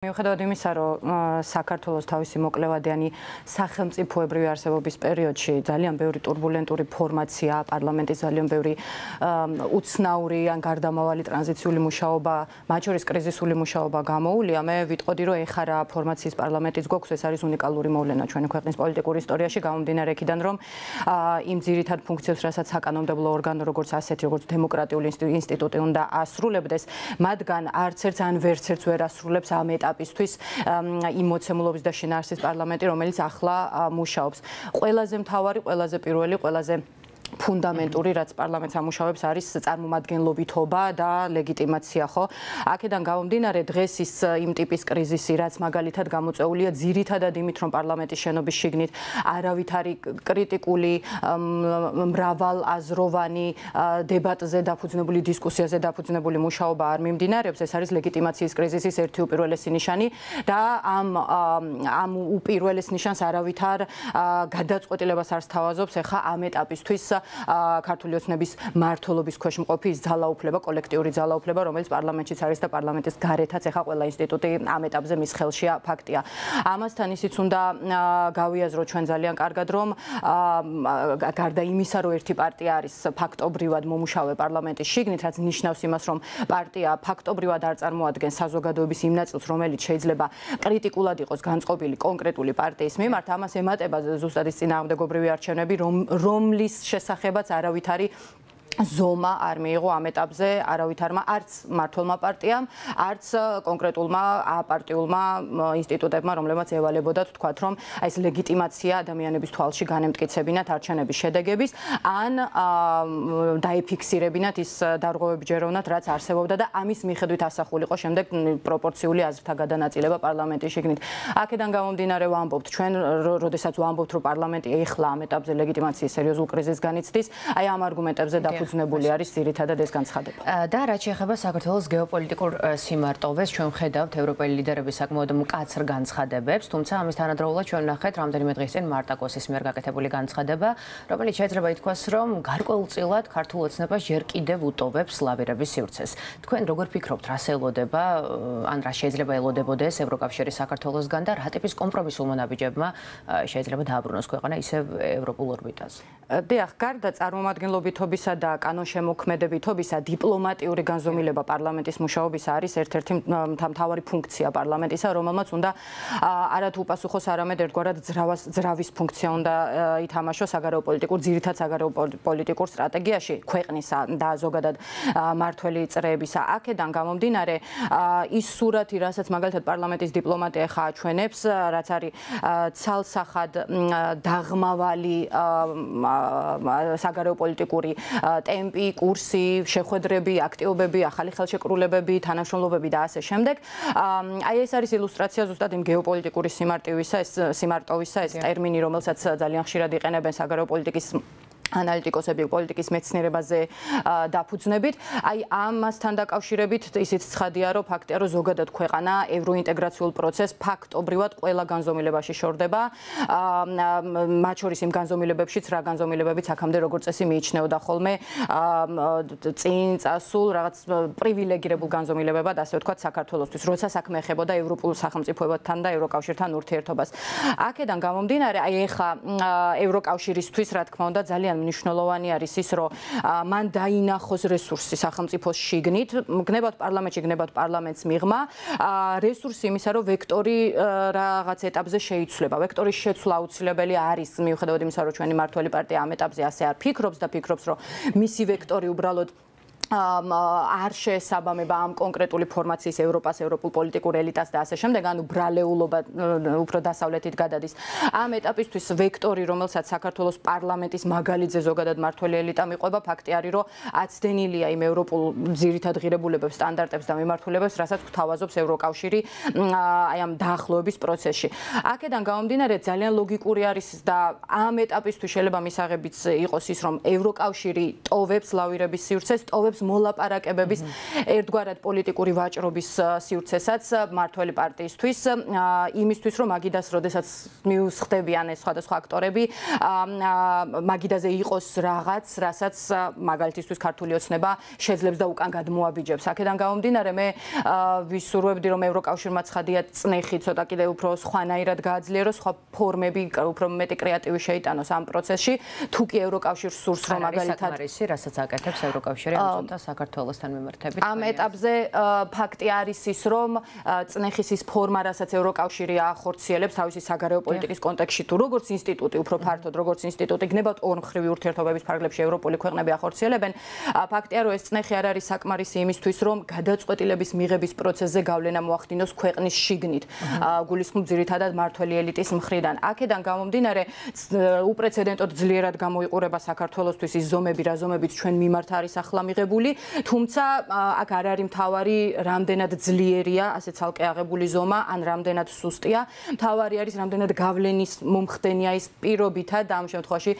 მიუხედავად იმისა, რომ საქართველოს თავისი მოკლევადიანი სახელმწიფოებრივი არსებობის პერიოდში ძალიან ბევრი турბულენტური ფორმაცია, პარლამენტის ძალიან ბევრი უცნაური ან გარდამავალი ტრანზიციული მუშაობა, მათ შორის კრიზისული მუშაობა გამოუვლია, მე ვიტყოდი, რომ ეხლა რა ფორმაციის პარლამენტის გვაქვს, ეს არის უნიკალური მოვლენა ჩვენი ქვეყნის პოლიტიკურ ისტორიაში, გამომდინარე იქიდან, რომ იმ ძირითად ფუნქციებს, რასაც საკანონმდებლო ორგანო, როგორც ასეთი, როგორც დემოკრატიული ინსტიტუტი უნდა ასრულებდეს, მათგან არც ერთს ან ვერც ერთს ვერ ასრულებს ამ ეტაპისთვის იმ მოცემულობის და შინაარსის პარლამენტი, რომელიც ახლა მუშაობს. ყველაზე მთავარი, ყველაზე პირველი, ყველაზე ფუნდამენტური, რაც პარლამენტს ამუშავებს, არის წარმომადგენლობითობა და ლეგიტიმაცია, ხო? აქედან გამომდინარე, დღეს ის იმ ტიპის კრიზისი, რაც მაგალითად გამოწვეულია ძირითადად იმით, რომ პარლამენტის შენობის შიგნით არავითარი კრიტიკული, მრავალაზროვანი დებატზე დაფუძნებული, დისკუსიაზე დაფუძნებული მუშაობა არ მიმდინარეობს, ეს არის ლეგიტიმაციის კრიზისის ერთი უპირველესი ნიშანი და ამ უპირველეს ნიშანს არავითარ გადაწყვეტილებას არ სთავაზობს ახლა ამ ეტაპისთვის ქართული ოცნების მმართველობის ქვეშ მყოფი ის ძალაუფლება, კოლექტიური ძალაუფლება, რომელიც პარლამენტშიც არის და პარლამენტის გარეთაც ახლა ყველა ინსტიტუტი ამ ეტაპზე მის ხელშია, ფაქტია. ამასთან ისიც უნდა გავიაზროთ ჩვენ ძალიან კარგად, რომ გარდა იმისა, რომ ერთი პარტია არის ფაქტობრივად მომუშავე პარლამენტის შიგნით, რაც ნიშნავს იმას, რომ პარტია ფაქტობრივად არ წარმოადგენს საზოგადოების იმ ნაწილს, რომელიც შეიძლება კრიტიკულად იყოს განწყობილი კონკრეტული პარტიის მიმართ, ამას ემატება ზუსტად ის წინააღმდეგობრივი არჩევნები, რომლის შესახებაც არავითარი ზომა არ მიიღო ამ ეტაპზე არავითარმა არც მმართველმა პარტიამ, არც კონკრეტულმა აპარტიულმა ინსტიტუტებმა, რომლებმაც ევალებოდათ თქვათ, რომ ეს ლეგიტიმაცია ადამიანების თვალში განემტკიცებინათ არჩევნების შედეგების, ან დაიფიქსირებინათ ის დარღვევები ჯეროვნად, რაც არსებობდა და ამის მიხედვით ასახულიყო შემდეგ პროპორციული აზრთა გადანაწილება პარლამენტის შიგნით. აქედან გამომდინარე ვამბობთ, ჩვენ როდესაც ვამბობთ, რომ პარლამენტი ეხლა ამ ეტაპზე ლეგიტიმაციის სერიოზულ კრიზისს განიცდის, აი ამ არგუმენტებზე ფუძნებული არის ძირითადად ეს განცხადება. და რაც შეეხება საქართველოს გეოპოლიტიკურ სიმარტოვეს, ჩვენ ვხედავთ ევროპელი ლიდერების საკმაოდ მკაცრ განცხადებებს, თუმცა ამის თანადროულად ჩვენ ვნახეთ რამდენიმე დღის წინ მარტაკოსის მიერ გაკეთებული განცხადება, რომელიც შეიძლება ითქვას, რომ გარკვეულწილად ქართულ ოცნებას ჯერ კიდევ უტოვებს ლავირების სივრცეს. თქვენ როგორ ფიქრობთ, რას ელოდება, ან რა შეიძლება ელოდებოდეს ევროკავშირის საქართველოსგან და რა ტიპის კომპრომისულ მონაბიჯებმა შეიძლება დააბრუნოს ქვეყანა ისევ ევროპულ ორბიტაზე? დიახ, გარდა წარმომადგენლობითობისა და კანონშემოქმედებითობისა, დიპლომატიური განზომილება პარლამენტის მუშაობისა არის ერთ-ერთი მთავარი ფუნქცია პარლამენტისა, რომელმაც უნდა არათუ უპასუხოს, არამედ ერთგვარად ძრავის ფუნქცია უნდა ითამაშოს ძირითად საგარეო პოლიტიკურ სტრატეგიაში ქვეყნისა და ზოგადად მართველი წრეებისა. აქედან გამომდინარე, ის სურათი, რასაც მაგალითად პარლამენტის დიპლომატია ხა აჩვენებს, რაც არის ცალსახად დაღმავალი საგარეო პოლიტიკური ტემპი, კურსი, შეხვედრები, აქტივობები, ახალი ხელშეკრულებები, თანამშრომლობები და ასე შემდეგ. აი ეს არის ილუსტრაცია ზუსტად იმ გეოპოლიტიკური სიმარტოვისა, ეს ტერმინი, რომელსაც ძალიან ხშირად იყენებენ საგარეო პოლიტიკის ანალიტიკოსები პოლიტიკის მეცნიერებაზე დაფუძნებით. აი ამასთან დაკავშირებით ისიც ცხადია, რომ ფაქტია, რომ ზოგადად ქვეყანა ევროინტეგრაციულ პროცესს ფაქტობრივად ყველა განზომილებაში შორდება. მათ შორის იმ განზომილებებშიც, რა განზომილებებიც აქამდე როგორც წესი მიიჩნეოდა ხოლმე წინ წასულ რაღაც პრივილეგირებულ განზომილებებად, ასე ვთქვათ, საქართველოსთვის, როცა საქმე ეხებოდა ევროპულ სახელმწიფოებთან და ევროკავშირთან ურთიერთობას. აქედან გამომდინარე, აი ეხა ევროკავშირისთვის, რა თქმა უნდა, ძალიან მნიშვნელოვანი არის ის, რომ მან დაინახოს რესურსი სახელმწიფოს შიგნით, გნებავთ პარლამენტში, გნებავთ პარლამენტს მიღმა, რესურსი იმისა, რომ ვექტორი რაღაც ეტაპზე შეიცვლება. ვექტორის შეცვლა აუცილებელი არის, მიუხედავად იმისა, რომ ჩვენი მმართველი პარტია ამ ეტაპზე ასე არ ფიქრობს და ფიქრობს, რომ მისი ვექტორი უბრალოდ არ შეესაბამება ამ კონკრეტული ფორმაციის ევროპას, ევროპულ პოლიტიკურ ელიტას და ასე შემდეგ, ანუ ბრალეულობა უფრო დასავლეთით გადადის. ამ ეტაპისთვის ვექტორი, რომელსაც საქართველოს პარლამენტის მაგალითზე ზოგადად მმართველი ელიტა მიყვება, ფაქტი არის, რომ აცდენილია იმ ევროპულ ძირითად ღირებულებებს, სტანდარტებს და მიმართულებებს, რასაც გვთავაზობს ევროკავშირი აი ამ დაახლოების პროცესში. აქედან გამომდინარე, ძალიან ლოგიკური არის და ამ ეტაპისთვის შეიძლება მისაღებიც იყოს ის, რომ ევროკავშირი ტოვებს ლავირების სივრცეს, ტოვებს არსებობს მოლაპარაკებების ერთგვარად პოლიტიკური ვაჭრობის სივრცესაც მართველი პარტიისთვის იმისთვის რომ მაგიდას როდესაც მიუსხდებიან ეს სხვადასხვა აქტორები მაგიდაზე იყოს რაღაც რასაც მაგალითისთვის ქართული ოცნება შეძლებს და უკან გადმოაბიჯებს აქედან გამომდინარე მე ვისურვებდი რომ ევროკავშირმა ცხადია წნეხი ცოტა კიდევ უფრო სხვანაირად გააძლიეროს სხვა ფორმები უფრო მეტი კრეატივი შეიტანოს ამ პროცესში თუ კი ევროკავშირს სურს რომ მაგალითად რასაც აკეთებს ევროკავშირი ამ წუთას საქართველოსთან მიმართებით ამ ეტაპზე ფაქტი არის ის რომ წნეხის ის ფორმა რასაც ევროკავშირი ახორციელებს თავისი საგარეო პოლიტიკის კონტექსტში თუ როგორც ინსტიტუტი უფრო ფართოდ როგორც ინსტიტუტი გნებავთ ორმხრივი ურთიერთობების ფარგლებში ევროპული ქვეყნები ახორციელებენ ფაქტია რომ ეს წნეხი არ არის საკმარისი იმისთვის რომ გადაწყვეტილების მიღების პროცესზე გავლენა მოახდინოს ქვეყნის შიგნით გულისხმობ ძირითადად მართველი ელიტის მხრიდან აქედან გამომდინარე უპრეცედენტოდ ძლიერად გამოიყურება საქართველოსთვის ის ზომები რა ზომებით ჩვენ მიმართ არის ახლა მიღებული თუმცა აქ არ არის მთავარი რამდენად ძლიერია ასე ცალკე აღებული ზომა ან რამდენად სუსტია მთავარი არის რამდენად გავლენის მომხდენია ის პირობითა და ამ შემთხვევაში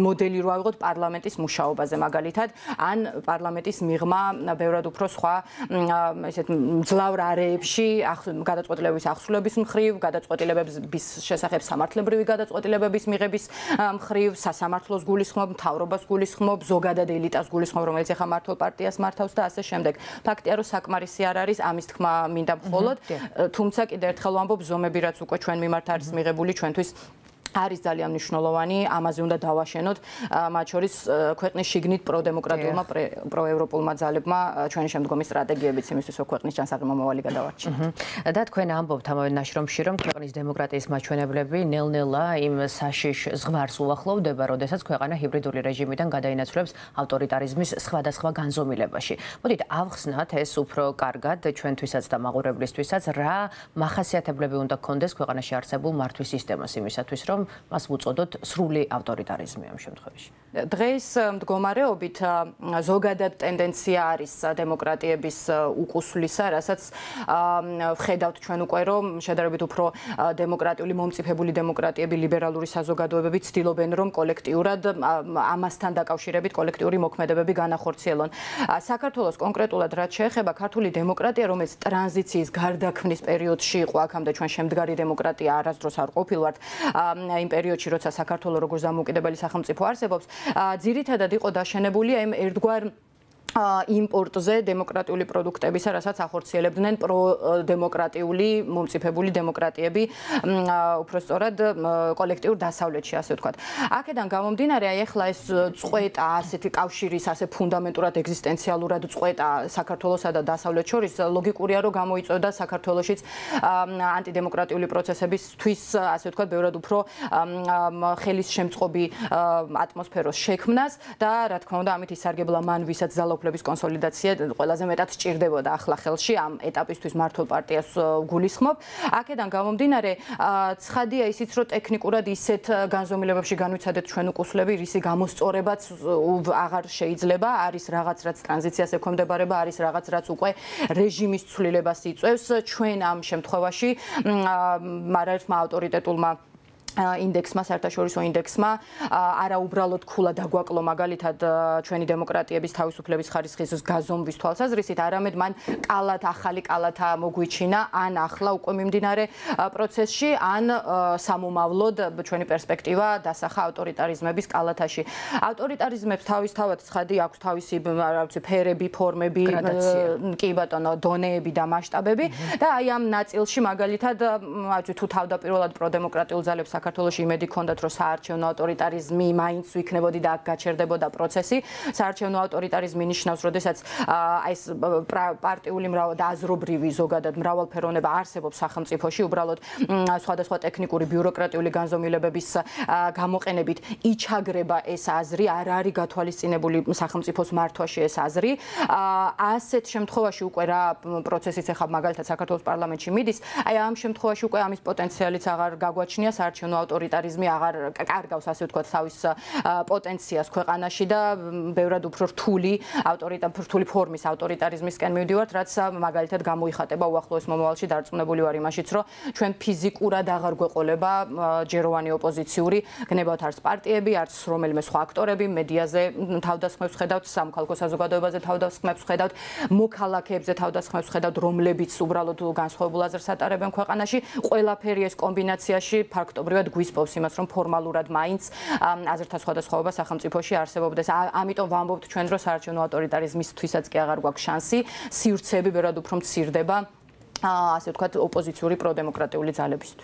მოდელი რო ავიღოთ პარლამენტის მუშაობაზე მაგალითად ან პარლამენტის მიღმა ბევრად უფრო სხვა ესეთ მძლავრ არეებში გადაწყვეტილების ახსულების მხრივ გადაწყვეტილებების შესახებ სამართლებრივი გადაწყვეტილებების მიღების მხრივ სასამართლოს გულისხმობ მთავრობას გულისხმობ ზოგადად ელიტას გულისხმობ რომელიც ახლა მართლ პარტიას მართავს და ასე შემდეგ ფაქტია რომ საკმარისი არ არის ამის თქმა მინდა მხოლოდ თუმცა კიდევ ერთხელ ვამბობ ზომები რაც უკვე ჩვენ მიმართ არის მიღებული ჩვენთვის არის ძალიან მნიშვნელოვანი, ამაზე უნდა დავაშენოთ, მათ შორის ქვეყნის შიგნით პროდემოკრატიულმა პროევროპულმა ძალებმა ჩვენი შემდგომი სტრატეგიებიც იმისთვის რომ ქვეყნის ჯანსაღი მომავალი გადავარჩინოთ. და თქვენ ამბობთ ამავე ნაშრომში, რომ ქვეყნის დემოკრატიის მაჩვენებლები ნელ-ნელა იმ საშიშ ზღვარს უახლოვდება, როდესაც ქვეყანა ჰიბრიდული რეჟიმიდან გადაინაცვლებს ავტორიტარიზმის სხვადასხვა განზომილებაში. მოდით ავხსნათ ეს უფრო კარგად ჩვენთვისაც და მაყურებლისთვისაც, რა მახასიათებლები უნდა გქონდეს ქვეყანაში არსებულ მართვის სისტემას იმისათვის, რომ მას უწოდოთ სრული ავტორიტარიზმი ამ შემთხვევაში. დღეს მდგომარეობით ზოგადად ტენდენცია არის დემოკრატიების უკუსვლისა, რასაც ვხედავთ ჩვენ უკვე რომ შედარებით უფრო დემოკრატიული მომწიფებული დემოკრატიები ლიბერალური საზოგადოებები ცდილობენ რომ კოლექტიურად ამასთან დაკავშირებით კოლექტიური მოქმედებები განახორციელონ. საქართველოს კონკრეტულად რაც შეეხება ქართული დემოკრატია, რომელიც ტრანზიციის გარდაქმნის პერიოდში იყო, აქამდე ჩვენ შემდგარი დემოკრატია არასდროს არ ყოფილვართ იმ პერიოდში, როცა საქართველოს როგორც დამოუკიდებელი სახელმწიფო არსებობს, ძირითადად იყო დაშენებული იმ ერთგვარ იმპორტზე დემოკრატიული პროდუქტებისა, რასაც ახორციელებდნენ პროდემოკრატიული მომწიფებული დემოკრატიები, უпростоრად კოლექტიურ დასავლეთში, ასე ვთქვათ. აქედან გამომდინარე, აი ახლა ეს წყვეტა, ასეთი კავშირის, ასე ფუნდამენტურად ეგზისტენციალურად წყვეტა საქართველოსა და დასავლეთს შორის ლოგიკურია, რომ გამოიწვევდა საქართველოშიც ანტიდემოკრატიული პროცესებისთვის, ასე ვთქვათ, ბევრად უფრო ხელისშემწყობი ატმოსფეროს შექმნას და რა თქმა უნდა, ამით ისარგებლა მან, ვისაც ძალაუფლების კონსოლიდაცია ყველაზე მეტად სჭირდებოდა ახლა ხელში ამ ეტაპისთვის მართლ პარტიას გულისხმობ. აქედან გამომდინარე, ცხადია ისიც, რომ ტექნიკურად ისეთ განზომილებებში განვიცადეთ ჩვენ უკუსლები, რისი გამოსწორებაც აღარ შეიძლება, არის რაღაც რაც ტრანზიციას ექვემდებარება, არის რაღაც რაც უკვე რეჟიმის ცვლილებას იწვევს. ჩვენ ამ შემთხვევაში არაერთმა ავტორიტეტულმა ინდექსმა, საერთაშორისო ინდექსმა არა უბრალოდ ქულა დაგვაკლო მაგალითად ჩვენი დემოკრატიების თავისუფლების ხარისხის გაზომვის თვალსაზრისით, არამედ მან ახალი კალათა მოგვიჩინა, ან ახლა უკვე მიმდინარე პროცესში, ან სამომავლოდ ჩვენი პერსპექტივა დასახა ავტორიტარიზმების კალათაში. ავტორიტარიზმებს თავისთავად ცხადი აქვს თავისი ფერები, ფორმები, კი ბატონო, დონეები და მასშტაბები და აი ამ ნაწილში მაგალითად თუ თავდაპირველად პროდემოკრატიულ ძალებს საქართველოში იმედი ჰქონდათ, რომ საარჩევნო ავტორიტარიზმი მაინც ვიქნებოდი და აქ გაჩერდებოდა პროცესი. საარჩევნო ავტორიტარიზმი ნიშნავს, როდესაც ეს პარტიული და აზრობრივი ზოგადად მრავალფეროვნება არსებობს სახელმწიფოში, უბრალოდ სხვადასხვა ტექნიკური ბიუროკრატიული განზომილებების გამოყენებით იჩაგრება ეს აზრი, არ არის გათვალისწინებული სახელმწიფოს მართვაში ეს აზრი. ასეთ შემთხვევაში უკვე რა პროცესიც ახლა მაგალითად საქართველოს პარლამენტში მიდის, აი ამ შემთხვევაში უკვე ამის პოტენციალიც აღარ გაგვაჩნია საარჩევნო ავტორიტარიზმი აღარ კარგავს ასე ვთქვათ თავის პოტენციას ქვეყანაში და ბევრად უფრო რთული ფორმის ავტორიტარიზმისკენ მივდივართ, რაც მაგალითად გამოიხატება უახლოეს მომავალში. დარწმუნებული ვარ იმაშიც, რომ ჩვენ ფიზიკურად აღარ გვეყოლება ჯეროვანი ოპოზიციური გნებავთ არც პარტიები, არც რომელიმე სხვა აქტორები, მედიაზე თავდასხმებს ხედავთ, სამოქალაქო საზოგადოებაზე თავდასხმებს ხედავთ, მოქალაქეებზე თავდასხმებს ხედავთ, რომლებიც უბრალოდ განსხვავებულ აზრს ატარებენ ქვეყანაში. ყველაფერი ეს კომბინაციაში ფაქტობრივად გვისპოვს იმას, რომ ფორმალურად მაინც აზრთა სხვადასხვაობა სახელმწიფოში არსებობდეს. ამიტომ ვამბობთ ჩვენ, რომ საარჩევნო ავტორიტარიზმისთვისაც კი აღარ გვაქვს შანსი, სივრცეები ბევრად უფრო მცირდება, ასე ვთქვათ, ოპოზიციური პროდემოკრატიული ძალებისთვის.